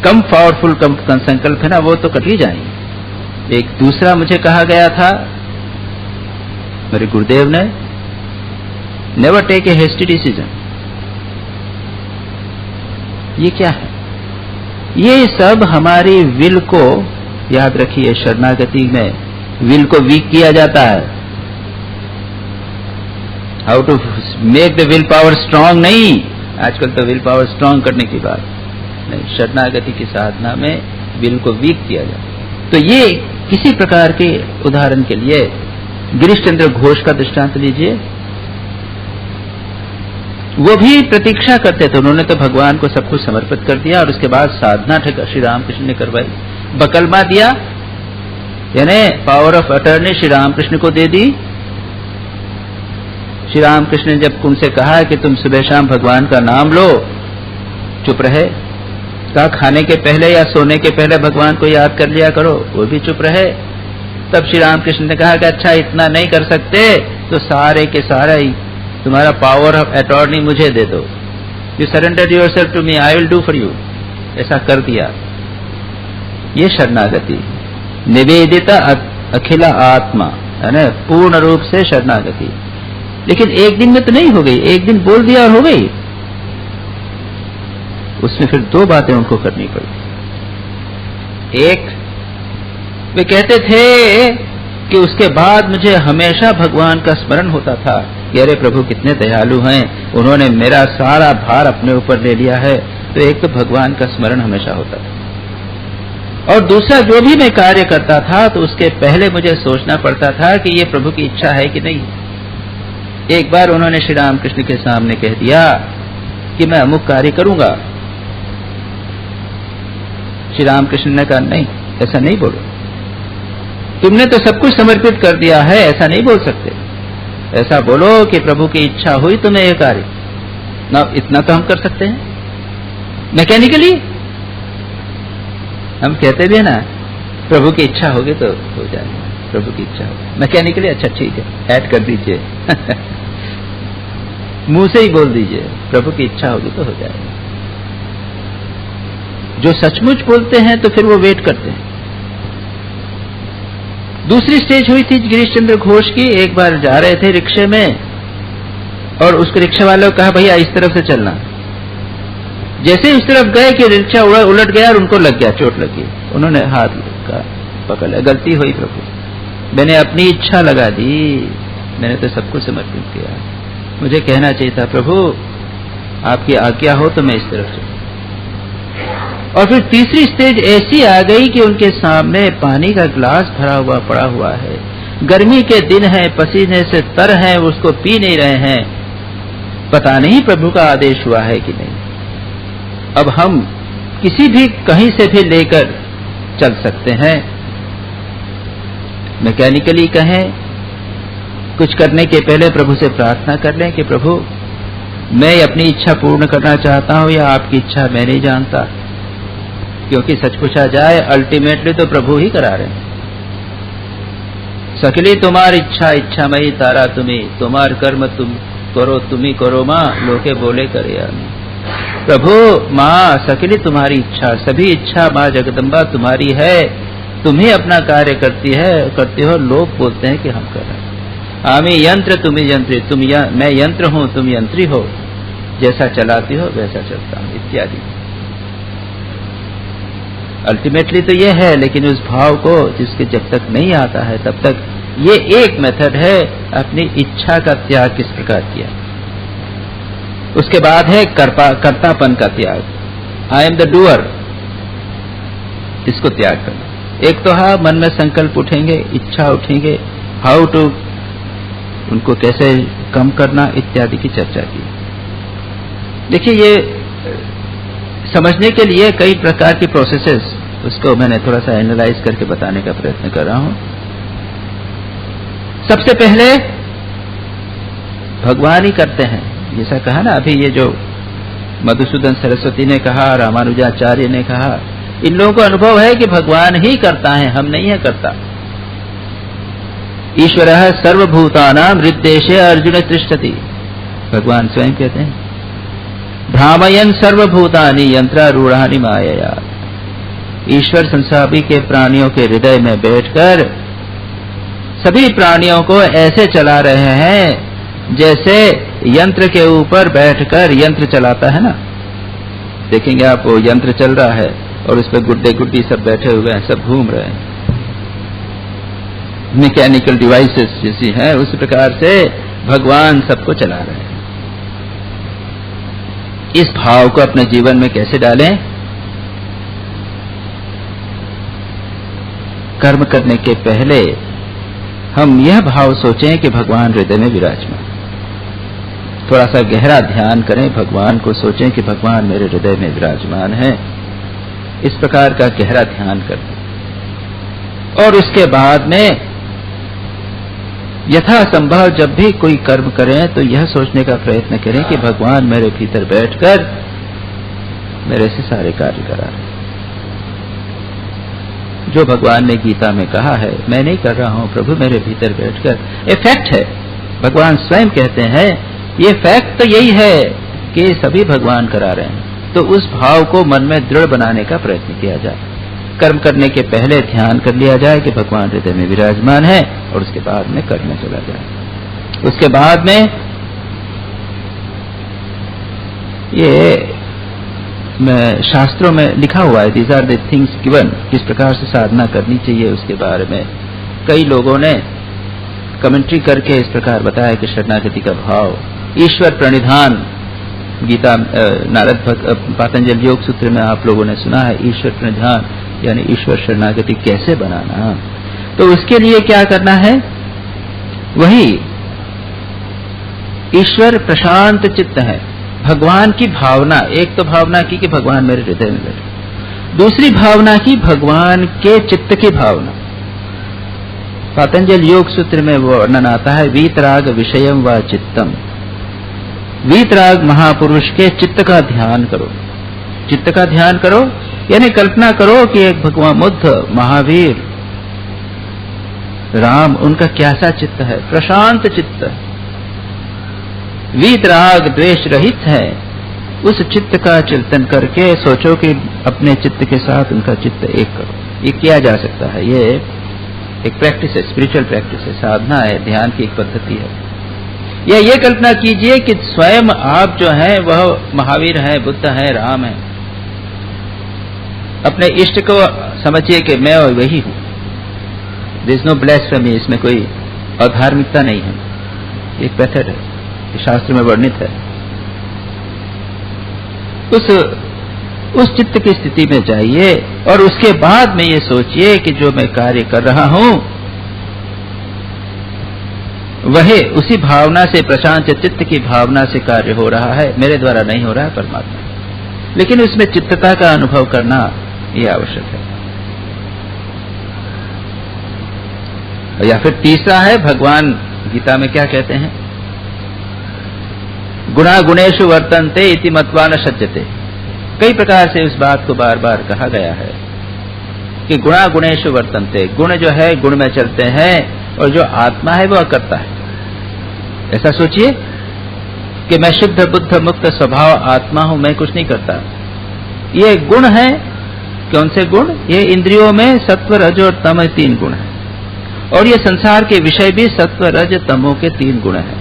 कम पावरफुल संकल्प है ना, वो तो कट ही जाएंगे। एक दूसरा मुझे कहा गया था मेरे गुरुदेव ने, never take a hasty decision. ये क्या है? ये सब हमारी विल को, याद रखिए, शरणागति में विल को वीक किया जाता है। How to make the will power strong नहीं, आजकल तो विल पावर स्ट्रांग करने की बात नहीं, शरणागति की साधना में विल को वीक किया जाता। तो ये किसी प्रकार के उदाहरण के लिए गिरीश चंद्र घोष का दृष्टांत लीजिए। वो भी प्रतीक्षा करते थे, उन्होंने तो भगवान को सब कुछ समर्पित कर दिया और उसके बाद साधना श्री रामकृष्ण ने करवाई, बकलमा दिया, यानी power of attorney Shri Ramakrishna को दे दी। श्री रामकृष्ण ने जब उनसे कहा कि तुम सुबह शाम भगवान का नाम लो, चुप रहे। कहा खाने के पहले या सोने के पहले भगवान को याद कर लिया करो, वो भी चुप रहे। तब श्री रामकृष्ण ने कहा कि अच्छा इतना नहीं कर सकते तो सारे के सारा ही तुम्हारा पावर ऑफ अटॉर्नी मुझे दे दो। You surrender yourself to me, I will do for you. ऐसा कर दिया। ये शरणागति, निवेदिता अखिला आत्मा, है ना, पूर्ण रूप से शरणागति। लेकिन एक दिन में तो नहीं हो गई, एक दिन बोल दिया और हो गई। उसमें फिर दो बातें उनको करनी पड़ी। एक, वे कहते थे कि उसके बाद मुझे हमेशा भगवान का स्मरण होता था कि अरे प्रभु कितने दयालु हैं, उन्होंने मेरा सारा भार अपने ऊपर ले लिया है। तो एक तो भगवान का स्मरण हमेशा होता था, और दूसरा जो भी मैं कार्य करता था तो उसके पहले मुझे सोचना पड़ता था कि ये प्रभु की इच्छा है कि नहीं। एक बार उन्होंने श्री रामकृष्ण के सामने कह दिया कि मैं अमुक कार्य करूंगा। श्री रामकृष्ण ने कहा नहीं, ऐसा नहीं बोलो, तुमने तो सब कुछ समर्पित कर दिया है, ऐसा नहीं बोल सकते। ऐसा बोलो कि प्रभु की इच्छा हुई तो मैं ये कार्य ना, इतना तो हम कर सकते हैं मैकेनिकली। हम कहते भी है ना, प्रभु की इच्छा होगी तो हो जाएगा, प्रभु की इच्छा होगी मैकेनिकली। अच्छा ठीक है, ऐड कर दीजिए मुंह से ही बोल दीजिए प्रभु की इच्छा होगी तो हो जाएगा। जो सचमुच बोलते हैं तो फिर वो वेट करते हैं। दूसरी स्टेज हुई थी गिरीश चंद्र घोष की। एक बार जा रहे थे रिक्शे में और उसके रिक्शे वाले को कहा भैया इस तरफ से चलना। जैसे उस तरफ गए कि रिक्शा उलट गया और उनको लग गया, चोट लगी। उन्होंने हाथ का पकड़ लिया, गलती हुई प्रभु, मैंने अपनी इच्छा लगा दी, मैंने तो सब कुछ समर्पित किया, मुझे कहना चाहिए था प्रभु आपकी आज्ञा हो तो मैं इस तरफ चलूं। और फिर तीसरी स्टेज ऐसी आ गई कि उनके सामने पानी का गिलास भरा हुआ पड़ा हुआ है, गर्मी के दिन है, पसीने से तर है, उसको पी नहीं रहे हैं, पता नहीं प्रभु का आदेश हुआ है कि नहीं। अब हम किसी भी कहीं से भी लेकर चल सकते हैं, मैकेनिकली कहें, कुछ करने के पहले प्रभु से प्रार्थना कर लें कि प्रभु मैं अपनी इच्छा पूर्ण करना चाहता हूं या आपकी इच्छा मैं नहीं जानता, क्योंकि सच पूछा जाए अल्टीमेटली तो प्रभु ही करा रहे हैं। सकली तुम्हार इच्छा इच्छामयी तारा तुम्हें, तुम्हार कर्म तुम करो तुम्ही करो माँ, लोके बोले करे आमी। प्रभु माँ सकली तुम्हारी इच्छा, सभी इच्छा माँ जगदम्बा तुम्हारी है, तुम ही अपना कार्य करती हो, लोग बोलते हैं कि हम कर रहे हैं। आमी यंत्र तुम्ही यंत्री, मैं यंत्र हूँ तुम यंत्री हो, जैसा चलाती हो वैसा चलता हूँ इत्यादि। अल्टीमेटली तो ये है, लेकिन उस भाव को जिसके जब तक नहीं आता है तब तक ये एक मेथड है अपनी इच्छा का त्याग किस प्रकार किया। उसके बाद है कर्तापन का त्याग, आई एम द डूअर, इसको त्याग करना। एक तो हाँ मन में संकल्प उठेंगे, इच्छा उठेंगे, हाउ टू उनको कैसे कम करना इत्यादि की चर्चा की। देखिए ये समझने के लिए कई प्रकार की प्रोसेसेस, उसको मैंने थोड़ा सा एनालाइज करके बताने का प्रयत्न कर रहा हूं। सबसे पहले भगवान ही करते हैं, जैसा कहा ना अभी, ये जो मधुसूदन सरस्वती ने कहा, रामानुजाचार्य ने कहा, इन लोगों को अनुभव है कि भगवान ही करता है, हम नहीं है करता। ईश्वरः सर्वभूतानां हृद्देशे अर्जुन तिष्ठति, भगवान स्वयं कहते हैं। भ्रामयन् सर्वभूतानि यंत्रारूढ़ानि मायया, ईश्वर संसारी के प्राणियों के हृदय में बैठकर सभी प्राणियों को ऐसे चला रहे हैं जैसे यंत्र के ऊपर बैठकर यंत्र चलाता है ना। देखेंगे आप, वो यंत्र चल रहा है और उस पर गुड्डे गुड्डी सब बैठे हुए हैं, सब घूम रहे हैं, मैकेनिकल डिवाइसेस जैसी हैं, उस प्रकार से भगवान सबको चला रहे हैं। इस भाव को अपने जीवन में कैसे डालें? कर्म करने के पहले हम यह भाव सोचें कि भगवान हृदय में विराजमान। थोड़ा सा गहरा ध्यान करें, भगवान को सोचें कि भगवान मेरे हृदय में विराजमान है, इस प्रकार का गहरा ध्यान करें। और उसके बाद में यथासंभव जब भी कोई कर्म करें तो यह सोचने का प्रयत्न करें कि भगवान मेरे भीतर बैठकर मेरे से सारे कार्य करा रहे हैं। जो भगवान ने गीता में कहा है, मैं नहीं कर रहा हूं, प्रभु मेरे भीतर बैठकर, ये फैक्ट है। भगवान स्वयं कहते हैं ये फैक्ट तो यही है कि सभी भगवान करा रहे हैं। तो उस भाव को मन में दृढ़ बनाने का प्रयत्न किया जाए। कर्म करने के पहले ध्यान कर लिया जाए कि भगवान हृदय में विराजमान है, और उसके बाद में कर्म में चला जाए। उसके बाद में ये शास्त्रों में लिखा हुआ है, these are the things given, किस प्रकार से साधना करनी चाहिए उसके बारे में कई लोगों ने कमेंट्री करके इस प्रकार बताया कि शरणागति का भाव, ईश्वर प्रणिधान, गीता नारद पातंजल योग सूत्र में आप लोगों ने सुना है, ईश्वर प्रणिधान यानी ईश्वर शरणागति कैसे बनाना। तो उसके लिए क्या करना है? वही ईश्वर प्रशांत चित्त है, भगवान की भावना। एक तो भावना की कि भगवान मेरे हृदय में बैठे, दूसरी भावना की भगवान के चित्त की भावना। पातंजल योग सूत्र में वो वर्णन आता है, वीतराग विषयम व चित्तम। वीतराग महापुरुष के चित्त का ध्यान करो। चित्त का ध्यान करो यानी कल्पना करो कि एक भगवान बुद्ध, महावीर, राम, उनका कैसा चित्त है, प्रशांत चित्त, वीतराग द्वेष रहित है। उस चित्त का चिंतन करके सोचो कि अपने चित्त के साथ उनका चित्त एक करो। ये किया जा सकता है, ये एक प्रैक्टिस है, स्पिरिचुअल प्रैक्टिस है, साधना है, ध्यान की एक पद्धति है। या ये कल्पना कीजिए कि स्वयं आप जो हैं वह महावीर हैं, बुद्ध हैं, राम हैं। अपने इष्ट को समझिए कि मैं वही हूं। देयर इज नो ब्लेस्फेमी, इसमें कोई अधार्मिकता नहीं है, एक मेथड है, शास्त्र में वर्णित है। उस चित्त की स्थिति में जाइए और उसके बाद में ये सोचिए कि जो मैं कार्य कर रहा हूं वह उसी भावना से, प्रशांत चित्त की भावना से कार्य हो रहा है, मेरे द्वारा नहीं हो रहा है, परमात्मा। लेकिन उसमें चित्तता का अनुभव करना ये आवश्यक है। या फिर तीसरा है, भगवान गीता में क्या कहते हैं, गुणा गुणेषु वर्तन्ते इति मत्वा न सज्जते। कई प्रकार से उस बात को बार बार कहा गया है कि गुणा गुणेषु वर्तन्ते, गुण जो है गुण में चलते हैं और जो आत्मा है वह करता है। ऐसा सोचिए कि मैं शुद्ध बुद्ध मुक्त स्वभाव आत्मा हूं, मैं कुछ नहीं करता। ये गुण है। कौन से गुण? ये इंद्रियों में सत्व रज और तम 3 गुण है, और ये संसार के विषय भी सत्व रज तमो के 3 गुण है।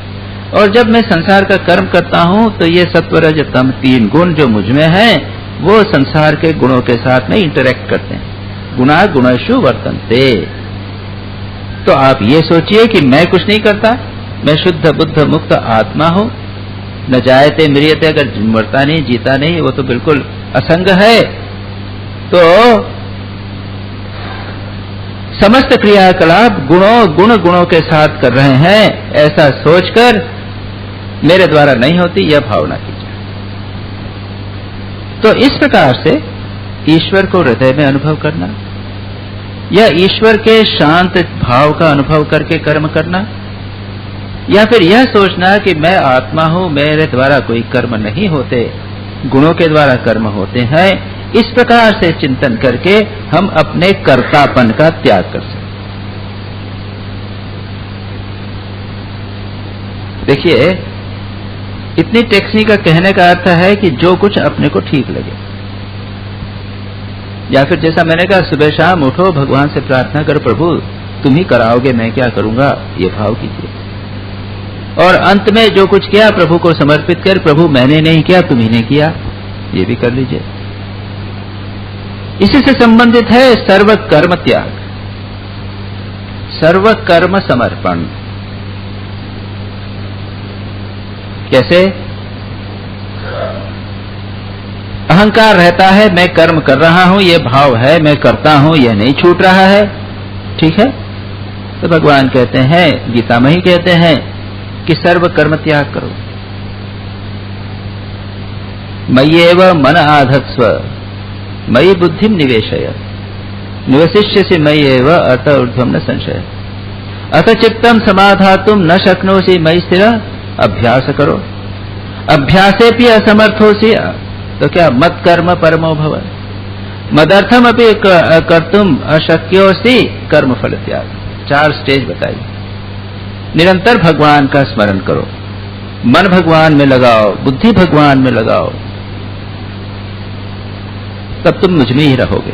और जब मैं संसार का कर्म करता हूं तो ये सत्व रज तम 3 गुण जो मुझ में है वो संसार के गुणों के साथ में इंटरेक्ट करते हैं। गुणा गुणेषु वर्तन्ते। तो आप ये सोचिए कि मैं कुछ नहीं करता, मैं शुद्ध बुद्ध मुक्त आत्मा हूं। न जायते म्रियते, अगर मरता नहीं जीता नहीं, वो तो बिल्कुल असंग है। तो समस्त क्रियाकलाप गुणों के साथ कर रहे हैं, ऐसा सोचकर मेरे द्वारा नहीं होती, यह भावना कीजिए। तो इस प्रकार से ईश्वर को हृदय में अनुभव करना, या ईश्वर के शांत भाव का अनुभव करके कर्म करना, या फिर यह सोचना कि मैं आत्मा हूं, मेरे द्वारा कोई कर्म नहीं होते, गुणों के द्वारा कर्म होते हैं, इस प्रकार से चिंतन करके हम अपने कर्तापन का त्याग कर सकते। देखिए, इतनी टेक्निक का कहने का अर्थ है कि जो कुछ अपने को ठीक लगे, या फिर जैसा मैंने कहा, सुबह शाम उठो, भगवान से प्रार्थना करो, प्रभु तुम ही कराओगे, मैं क्या करूंगा, ये भाव कीजिए। और अंत में जो कुछ किया प्रभु को समर्पित कर, प्रभु मैंने नहीं किया, तुम्ही ने किया, ये भी कर लीजिए। इसी से संबंधित है सर्व कर्म त्याग, सर्व कर्म समर्पण। कैसे? अहंकार रहता है, मैं कर्म कर रहा हूं, यह भाव है, मैं करता हूं, यह नहीं छूट रहा है, ठीक है। तो भगवान कहते हैं, गीता में ही कहते हैं कि सर्व कर्म त्याग करो। मय्येव मन आधत्स्व मयि बुद्धिम निवेशय निवसिष्यसि मय्येव अत ऊर्ध्वं न संशय अथ चित्तम समाधातुम न शक्नोसि मयि स्थिर। अभ्यास करो, अभ्यासेपि असमर्थोसि, तो क्या मत कर्म परमो भव, मदर्थम अपि कर्तुम अशक्योसि कर्म फल त्याग। 4 स्टेज बताई। निरंतर भगवान का स्मरण करो, मन भगवान में लगाओ, बुद्धि भगवान में लगाओ, तब तुम मुझ में ही रहोगे।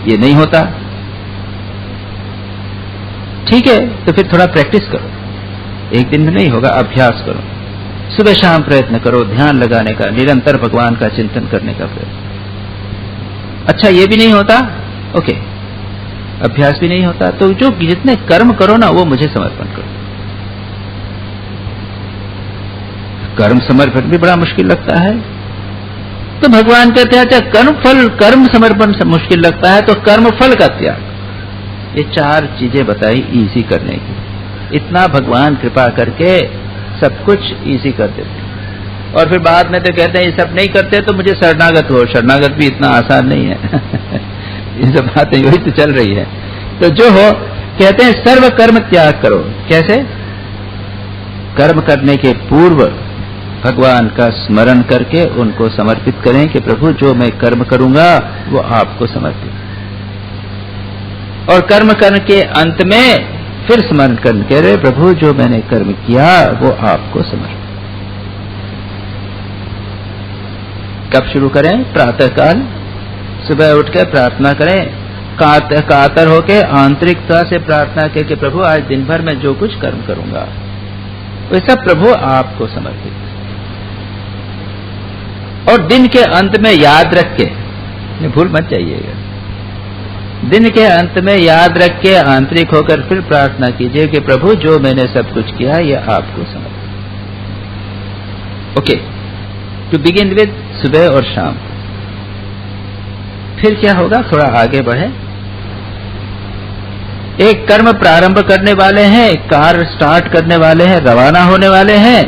ये नहीं होता, ठीक है, तो फिर थोड़ा प्रैक्टिस करो। एक दिन में नहीं होगा, अभ्यास करो, सुबह शाम प्रयत्न करो, ध्यान लगाने का, निरंतर भगवान का चिंतन करने का प्रयत्न। अच्छा, ये भी नहीं होता, ओके, अभ्यास भी नहीं होता, तो जो जितने कर्म करो ना, वो मुझे समर्पण करो। कर्म समर्पण भी बड़ा मुश्किल लगता है, तो भगवान कहते हैं अच्छा कर्म समर्पण मुश्किल लगता है, तो कर्म फल का त्याग। ये 4 चीजें बताई इजी करने की। इतना भगवान कृपा करके सब कुछ इजी कर देते। और फिर बाद में तो कहते हैं ये सब नहीं करते तो मुझे शरणागत हो। शरणागत भी इतना आसान नहीं है ये सब बातें वही तो चल रही है। तो जो हो, कहते हैं सर्व कर्म त्याग करो। कैसे? कर्म करने के पूर्व भगवान का स्मरण करके उनको समर्पित करें कि प्रभु जो मैं कर्म करूंगा वो आपको समर्पित। और कर्म करने के अंत में फिर स्मरण करके रे प्रभु जो मैंने कर्म किया वो आपको समर्पित। कब शुरू करें? प्रातःकाल सुबह उठकर प्रार्थना करें, कातर होके आंतरिकता से प्रार्थना करके प्रभु आज दिन भर मैं जो कुछ कर्म करूंगा वो सब प्रभु आपको समर्पित। और दिन के अंत में याद रख के, भूल मत जाइएगा, दिन के अंत में याद रख के आंतरिक होकर फिर प्रार्थना कीजिए कि प्रभु जो मैंने सब कुछ किया यह आपको समर्पित। ओके, टू बिगिन विद सुबह और शाम। फिर क्या होगा? थोड़ा आगे बढ़े। एक कर्म प्रारंभ करने वाले हैं, कार्य स्टार्ट करने वाले हैं, रवाना होने वाले हैं।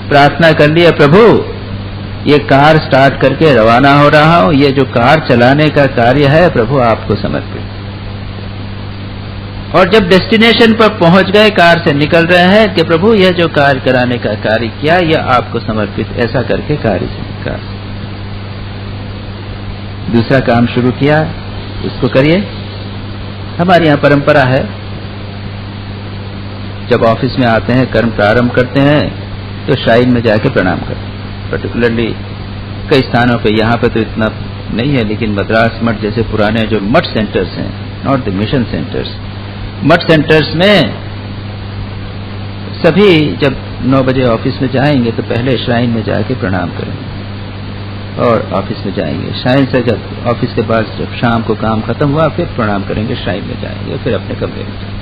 प्रार्थना कर लिया प्रभु ये कार स्टार्ट करके रवाना हो रहा हूं, ये जो कार चलाने का कार्य है प्रभु आपको समर्पित। और जब डेस्टिनेशन पर पहुंच गए, कार से निकल रहे हैं कि प्रभु यह जो कार्य कराने का कार्य किया यह आपको समर्पित। ऐसा करके कार्य से निकाल। दूसरा काम शुरू किया, उसको करिए। हमारे यहाँ परंपरा है, जब ऑफिस में आते हैं कर्म प्रारंभ करते हैं तो श्राइन में जाके प्रणाम करें। पर्टिकुलरली कई स्थानों पे, यहाँ पे तो इतना नहीं है, लेकिन मद्रास मठ जैसे पुराने जो मठ सेंटर्स हैं, नॉट द मिशन सेंटर्स, मठ सेंटर्स में सभी जब 9 बजे ऑफिस में जाएंगे तो पहले श्राइन में जाके प्रणाम करेंगे और ऑफिस में जाएंगे। श्राइन से जब ऑफिस के बाद जब शाम को काम खत्म हुआ फिर प्रणाम करेंगे, श्राइन में जाएंगे, फिर अपने कमरे में जाएंगे।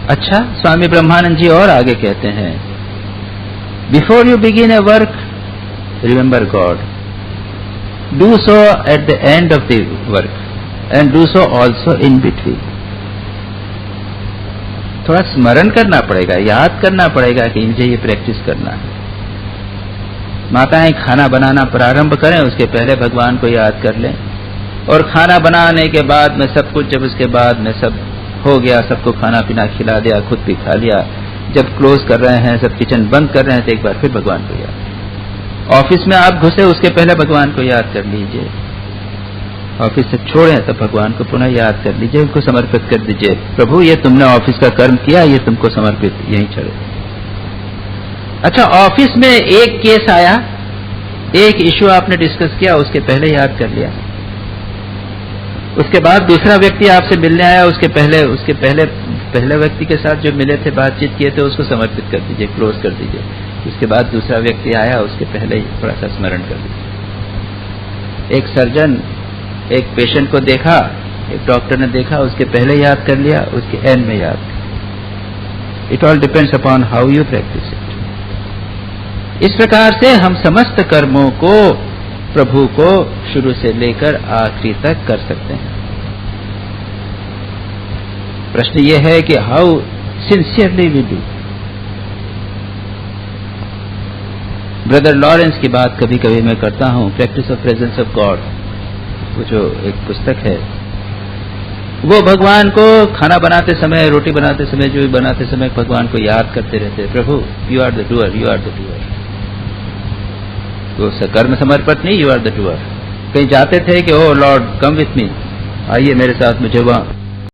अच्छा, स्वामी ब्रह्मानंद जी और आगे कहते हैं, before you begin A work remember God, do so at the end of the work and do so also in between. थोड़ा स्मरण करना पड़ेगा, याद करना पड़ेगा कि मुझे ये प्रैक्टिस करना है। माताएं खाना बनाना प्रारंभ करें, उसके पहले भगवान को याद कर लें, और खाना बनाने के बाद में सब कुछ, जब उसके बाद में सब हो गया, सबको खाना पीना खिला दिया, खुद भी खा लिया, जब क्लोज कर रहे हैं, सब किचन बंद कर रहे हैं, तो एक बार फिर भगवान को याद। ऑफिस में आप घुसे उसके पहले भगवान को याद कर लीजिए, ऑफिस से छोड़े तब भगवान को पुनः याद कर लीजिए, उनको समर्पित कर दीजिए, प्रभु ये तुमने ऑफिस का कर्म किया, ये तुमको समर्पित, यहीं चढ़े। अच्छा, ऑफिस में एक केस आया, एक इश्यू आपने डिस्कस किया, उसके पहले याद कर लिया, उसके बाद दूसरा व्यक्ति आपसे मिलने आया, उसके पहले व्यक्ति के साथ जो मिले थे, बातचीत किए थे, उसको समर्पित कर दीजिए, क्लोज कर दीजिए। उसके बाद दूसरा व्यक्ति आया, उसके पहले ही थोड़ा सा स्मरण कर दीजिए। एक सर्जन एक पेशेंट को देखा, एक डॉक्टर ने देखा, उसके पहले याद कर लिया, उसके एंड में याद कर। It all depends upon how you practice it. इस प्रकार से हम समस्त कर्मों को प्रभु को शुरू से लेकर आखिरी तक कर सकते हैं। प्रश्न यह है कि how sincerely we do. Brother Lawrence की बात कभी कभी मैं करता हूं, practice of presence of God, वो जो एक पुस्तक है, वो भगवान को खाना बनाते समय, रोटी बनाते समय, जो भी बनाते समय भगवान को याद करते रहते हैं, प्रभु you are the doer, you are the doer. तो कर्म समर्पित नहीं, यू आर द डूअर। कहीं जाते थे कि ओ लॉर्ड कम विथ मी, आइए मेरे साथ, मुझे वहां